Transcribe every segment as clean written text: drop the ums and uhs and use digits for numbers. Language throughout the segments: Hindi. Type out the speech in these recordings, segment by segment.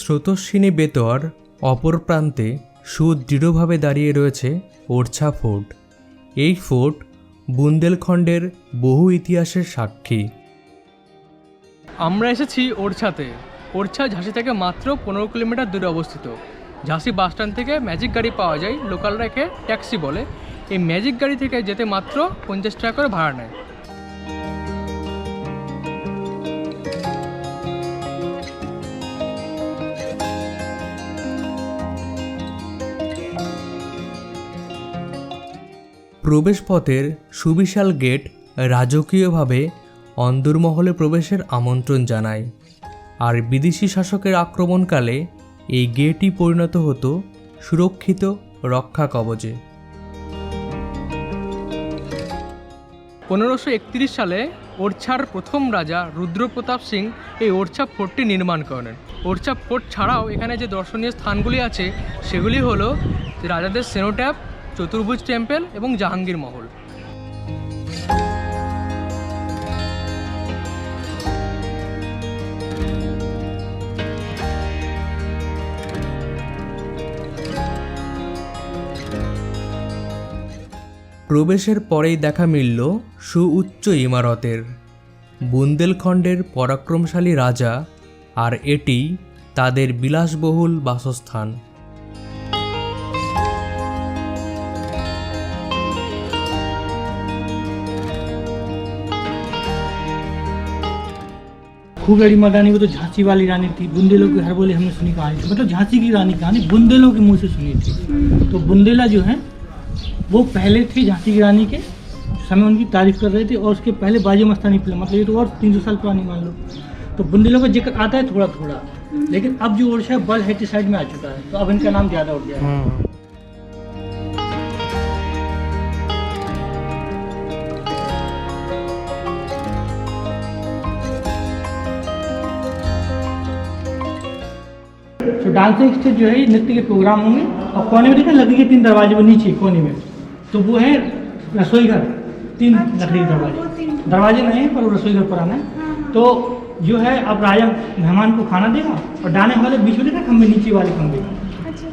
স্রোতস্বিনী বেতোয়ার অপর প্রান্তে সুদৃঢ়ভাবে দাঁড়িয়ে রয়েছে ওরছা ফোর্ট। এই ফোর্ট বুন্দেলখণ্ডের বহু ইতিহাসের সাক্ষী। আমরা এসেছি ওরছাতে। ওরছা ঝাঁসি থেকে মাত্র 15 কিলোমিটার দূরে অবস্থিত। ঝাঁসি বাসস্ট্যান্ড থেকে ম্যাজিক গাড়ি পাওয়া যায়, লোকালরা একে ট্যাক্সি বলে। এই ম্যাজিক গাড়ি থেকে যেতে মাত্র 50 টাকা করে ভাড়া নেয়। প্রবেশপথের সুবিশাল গেট রাজকীয়ভাবে অন্দরমহলে প্রবেশের আমন্ত্রণ জানায়, আর বিদেশি শাসকের আক্রমণকালে এই গেটই পরিণত হতো সুরক্ষিত রক্ষা কবচে। 1531 সালে ওরছার প্রথম রাজা রুদ্রপ্রতাপ সিং এই ওরছা ফোর্টটি নির্মাণ করেন। ওরছা ফোর্ট ছাড়াও এখানে যে দর্শনীয় স্থানগুলি আছে সেগুলি হলো রাজাদের সেনোট্যাপ, চতুর্ভুজ টেম্পল এবং জাহাঙ্গীর মহল। প্রবেশের পরেই দেখা মিলল সুউচ্চ ইমারতের, বুন্দেলখণ্ডের পরাক্রমশালী রাজা, আর এটি তাদের বিলাসবহুল বাসস্থান। खूब लड़ी मर्दानी वो तो झांसी वाली रानी थी। बुंदेलों की हर बोले हमने सुनी कहानी थी, मतलब झांसी की रानी कहानी बुंदेलों के मुंह से सुनी थी। तो बुंदेला जो है वो पहले थी झांसी की रानी के समय, उनकी तारीफ कर रहे थे। और उसके पहले बाजी मस्तानी फिल्म, मतलब ये तो और 300 साल पुरानी मान लो। तो बुंदेलों का जिक्र आता है थोड़ा थोड़ा, लेकिन अब जो ओरछा है बल हेटी साइड में आ चुका है, तो अब इनका नाम ज़्यादा उठ गया है। तो डांसिंग स्टेज जो है ये नृत्य के प्रोग्राम होंगे। और कोने में देखा लकड़ी के 3 दरवाजे, वो नीचे कोने में, तो वो है रसोई घर। 3 लकड़ी के दरवाजे नहीं है, पर वो रसोई घर पर आना है। तो जो है अब राजा मेहमान को खाना देगा, और डाने वाले बीच में देखा खंबे, नीचे वाले खंबे,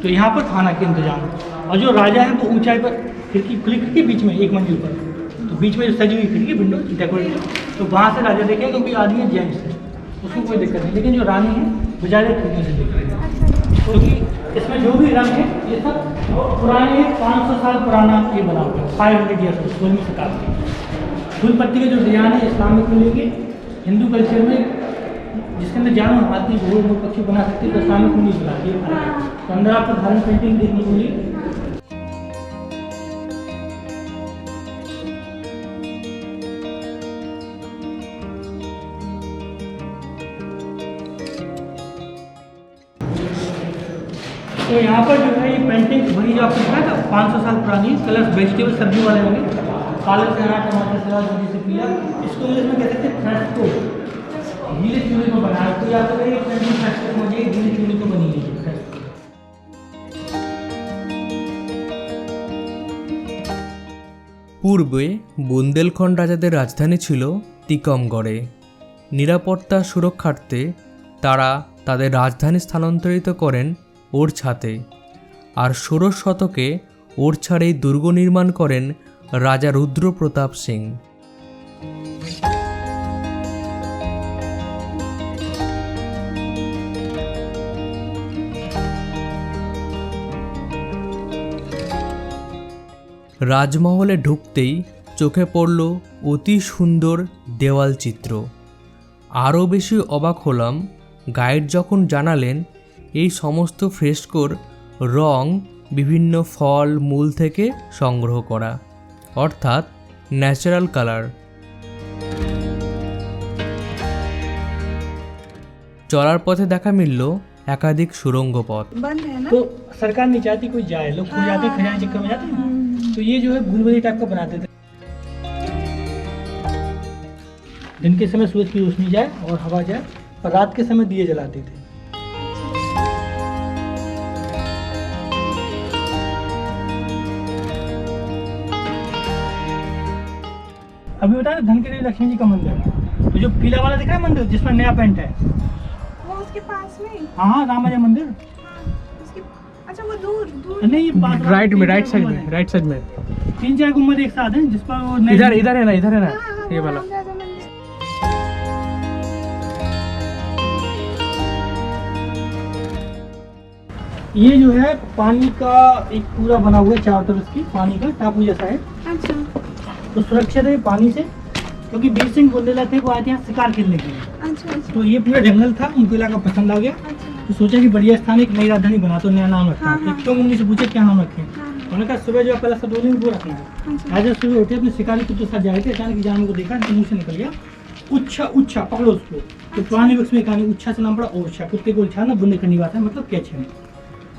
तो यहाँ पर खाना के इंतजाम। और जो राजा है वो ऊंचाई पर खिड़की खुली, खिड़की बीच में एक मंजिल पर, तो बीच में जो सजी हुई खिड़की विंडो डेकोरेट, तो वहाँ से राजा देखेंगे क्योंकि आदमी है जेंट्स है, उसको कोई दिक्कत नहीं। लेकिन जो रानी है वो ज़्यादा खिड़की से देख रही है, क्योंकि इसमें जो भी रंग है ये सब पुराने 500 साल पुराना ये बना हुआ है, 500 ईयर्स 16वीं शताब्दी। फूल पत्ती के जो डिजाइन है इस्लामिक को लेके, हिंदू कल्चर में जिसके अंदर जानवर, हाथी, घोड़े, मोर, पक्षी बना सकते हैं, तो इस्लामिक को नहीं बनाती है। तो अंदर आपको धारण पेंटिंग देखने को मिली। तो यहाँ पर जो है ये पेंटिंग बनी, जो आपको दिखा था 500 साल पुरानी, कलर्स वेजिटेबल सब्जी वाले होंगे, काले से हरा, टमाटर से लाल, सब्जी से पीला। इसको इंग्लिश में कहते थे फ्रेस्को, गीले चूल्हे को बनाया। तो या तो ये पेंटिंग फ्रेस्को समझिए, गीले चूल्हे को बनी है फ्रेस्को। পূর্বে বুন্দেলখণ্ড রাজাদের রাজধানী ছিল তিকমগড়ে। নিরাপত্তা সুরক্ষার্থে তারা তাদের রাজধানী স্থানান্তরিত করেন ওরছাতে, আর 16 শতকে ওরছার এই দুর্গ নির্মাণ করেন রাজা রুদ্রপ্রতাপ সিং। রাজমহলে ঢুকতেই চোখে পড়ল অতি সুন্দর দেওয়াল চিত্র। আরও বেশি অবাক হলাম গাইড যখন জানালেন এই সমস্ত ফ্রেস্কোর রং বিভিন্ন ফল মূল থেকে সংগ্রহ করা, অর্থাৎ ন্যাচারাল কালার। চলার পথে দেখা মিলল एकाधिक सुरंग पथ। तो सरकार नहीं चाहती कोई जाए, लोग खो जाते, खजाने चक्कर में जाते हैं, तो ये जो है भूलभुलैया टाइप का बनाते थे। दिन के समय सूरज की रोशनी जाए और हवा जाए, और रात के समय दिए जलाते थे। अभी बताया धनकरी लक्ष्मी जी का मंदिर, तो जो पीला वाला दिख रहा है मंदिर जिसमें नया पेंट है, इसके पास में? हाँ हाँ, रामाजय मंदिर। हाँ, उसके अच्छा वो दूर दूर नहीं, ये पास राइट में, राइट साइड गुम्बद में, है। राइट साइड में। 3-4 गुम्बद एक साथ हैं जिस पर वो नई- इधर इधर है ना, इधर है ना, हाँ, हाँ, ये वो वाला। राम राजा मंदिर। ये जो है पानी का एक पूरा बना हुआ है, चारों तरफ इसकी पानी का टापू जैसा है। अच्छा तो सुरक्षित है पानी से, क्योंकि बीर सिंह बुंदेला थे वो आए थे यहाँ शिकार खेलने के लिए। अच्छा अच्छा तो ये पूरा जंगल था, उनको इलाका पसंद आ गया, अच्छा। तो सोचा कि बढ़िया स्थान एक नई राजधानी बना तो नया नाम रखना हाँ, है। हाँ। तो क्यों मुन्नी से पूछे क्या नाम रखें, हाँ, उन्होंने कहा सुबह जो है पहला शब्द वो रखना है। अच्छा आज सुबह उठे अपने शिकारी कुत्ते के साथ जा रहे थे, अचानक जानवर को देखा, इनके मुंह से निकल गया उच्छा उच्छा, पकड़ो उसको। तो पुराने वक्त में कहानी उच्छा से नाम पड़ा ओरछा, कुत्ते को उच्छा ना बुंदे करनी बात है, मतलब कैच है।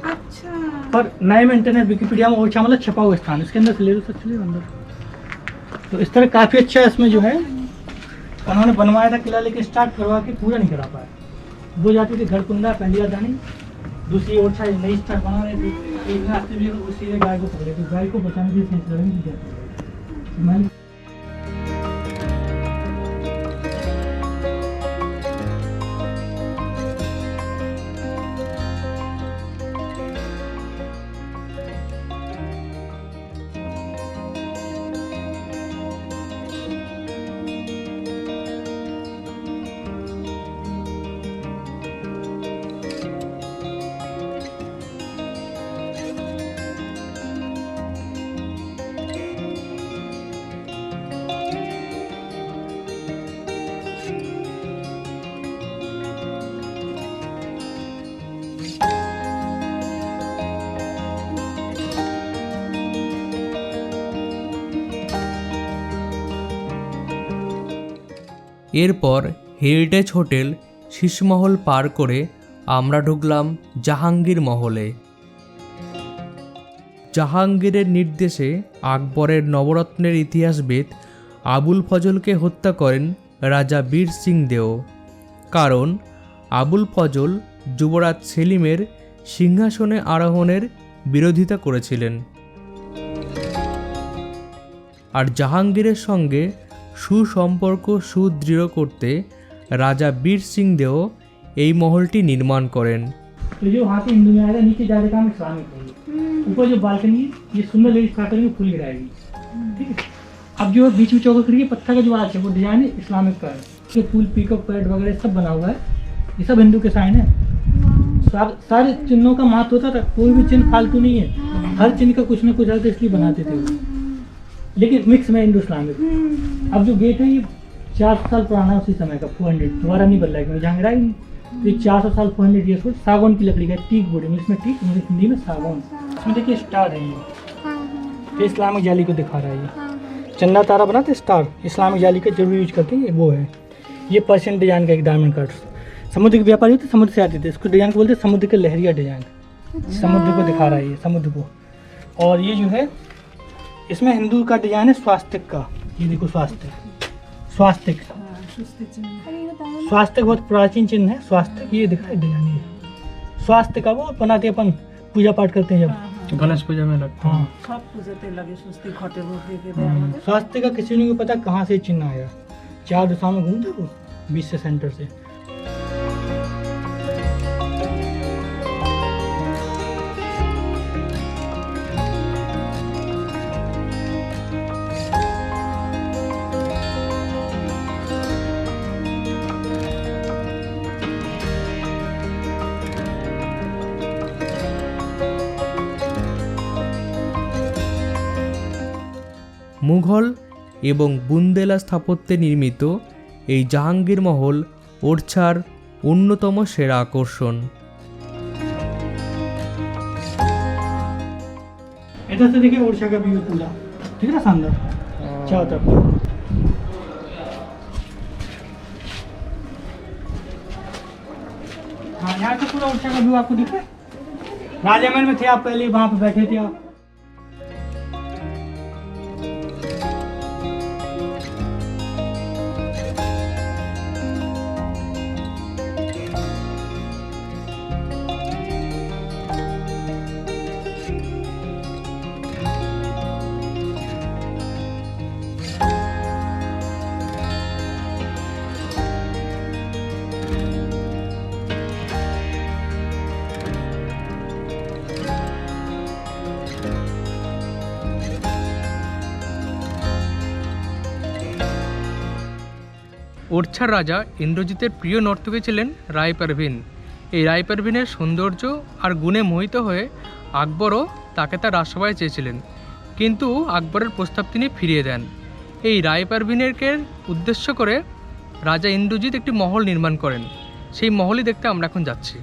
अच्छा पर नए में इंटरनेट विकिपीडिया में ओरछा मतलब छपा हुआ स्थान, इसके अंदर से ले लो, सब चलिए अंदर। तो इस तरह काफी अच्छा है इसमें जो है, उन्होंने बनवाया था किला, लेकिन स्टार्ट करवा के पूरा नहीं करा पाया। वो जाती थी घरकुंडा पंडिया जानी, दूसरी ओर साइड नई स्टार्ट बना रहे थे, एक रास्ते में उसी ने गाय को पकड़े, तो गाय को बचाने के लिए सेंस लड़ने की जाती है। मैंने এরপর হেরিটেজ হোটেল শীষমহল পার করে আমরা ঢুকলাম জাহাঙ্গীর মহলে। জাহাঙ্গীরের নির্দেশে আকবরের নবরত্নের ইতিহাসবিদ আবুল ফজলকে হত্যা করেন রাজা বীর সিং দেও, কারণ আবুল ফজল যুবরাজ সেলিমের সিংহাসনে আরোহণের বিরোধিতা করেছিলেন। আর জাহাঙ্গীরের সঙ্গে সুসম্পর্ক সুদৃঢ় করতে রাজা বীর সিং দেও এই মহলটি নির্মাণ করেন। तो जो वहाँ से हिंदू में आएगा, नीचे जाने का इस्लामिक है। ऊपर जो बालकनी है, ये सुंदर लेडीज खड़ा करेंगे, फूल गिराएगी, ठीक है। अब जो बीच में चौका करिए, पत्थर का जो आज है वो डिजाइन है इस्लामिक का है, ये फूल पीकॉक पैड वगैरह सब बना हुआ है, ये सब हिंदू के साइन है। सारे चिन्हों का महत्व होता था, कोई भी चिन्ह फालतू नहीं है, हर चिन्ह का कुछ ना कुछ अर्थ इसलिए बनाते थे वो, लेकिन मिक्स में इंडो इस्लामिक। अब जो गेट है ये 400 साल पुराना है, उसी समय का 400, दोबारा नहीं बदला है, जहांगीर आई। तो ये 400 साल 400 ईयर्स ओल्ड सागौन की लकड़ी का टीक बोर्ड, इंग्लिश में टीक, हिंदी में सागौन। इसमें देखिए स्टार है, ये इस्लामिक जाली को दिखा रहा है। ये चंदा तारा बनाते स्टार, इस्लामिक जाली का जरूर यूज करते हैं, ये वो है। ये पर्शियन डिजाइन का एक डायमंड कार्ड, समुद्र के व्यापारी होते समुद्र से आते थे, इसको डिजाइन को बोलते हैं समुद्र के लहरिया डिजाइन, समुद्र को दिखा रहा है ये, समुद्र को। और ये जो है इसमें हिंदू का डिजाइन है स्वास्तिक का, ये देखो स्वास्तिक, स्वास्तिक स्वास्तिक बहुत प्राचीन चिन्ह है स्वास्तिक, ये दिखा है डिजाइन, ये स्वास्तिक का वो बनाते अपन पूजा पाठ करते हैं जब गणेश पूजा में लगता है। हाँ स्वास्तिक का किसी को पता कहाँ से चिन्ह आया, 4 दिशाओं में घूमते वो 20 से सेंटर से। মুঘল এবং বুন্দেলা স্থাপত্যে নির্মিত এই জাহাঙ্গীর মহল ওরছার অন্যতম সেরা আকর্ষণ। इधर से देखिए ओडिशा का व्यू पूरा, ठीक है ना, शानदार चारों तरफ। हाँ यहाँ से पूरा ओडिशा का व्यू आपको दिखे। राजा महल में थे आप, पहले वहाँ पे बैठे थे आप। ওরছার রাজা ইন্দ্রজিতের প্রিয় নর্তকী ছিলেন রায় পারভিন। এই রায় পারভিনের সৌন্দর্য আর গুণে মোহিত হয়ে আকবরও তাকে তার রাজসভায় চেয়েছিলেন, কিন্তু আকবরের প্রস্তাব তিনি ফিরিয়ে দেন। এই রায় পারভিনকে উদ্দেশ্য করে রাজা ইন্দ্রজিৎ একটি মহল নির্মাণ করেন। সেই মহলই দেখতে আমরা এখন যাচ্ছি।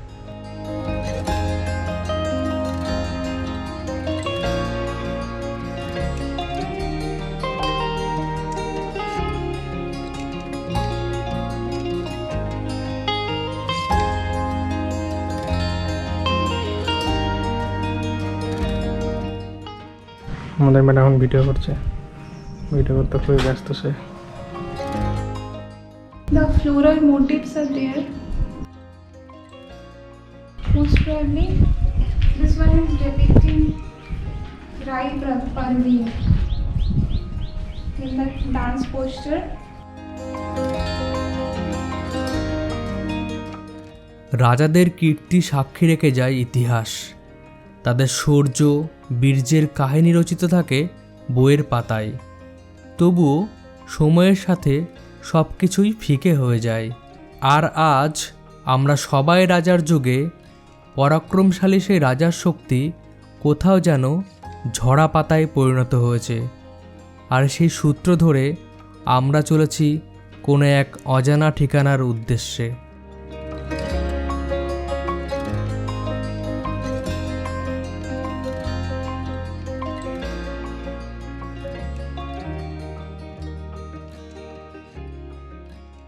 আমাদের ম্যাডাম এখন ভিডিও করছে, ভিডিও করতে খুবই ব্যস্ত সে। The floral motifs are there. Most probably, this one is depicting Rai Parveen in the dance posture. রাজাদের কীর্তি সাক্ষী রেখে যায় ইতিহাস। তাদের শৌর্য বীর্যের কাহিনী রচিত থাকে বইয়ের পাতায়। তবুও সময়ের সাথে সব কিছুই ফিকে হয়ে যায়। আর আজ আমরা সবাই রাজার যুগে পরাক্রমশালী সেই রাজার শক্তি কোথাও যেন ঝরা পাতায় পরিণত হয়েছে। আর সেই সূত্র ধরে আমরা চলেছি কোনো এক অজানা ঠিকানার উদ্দেশ্যে।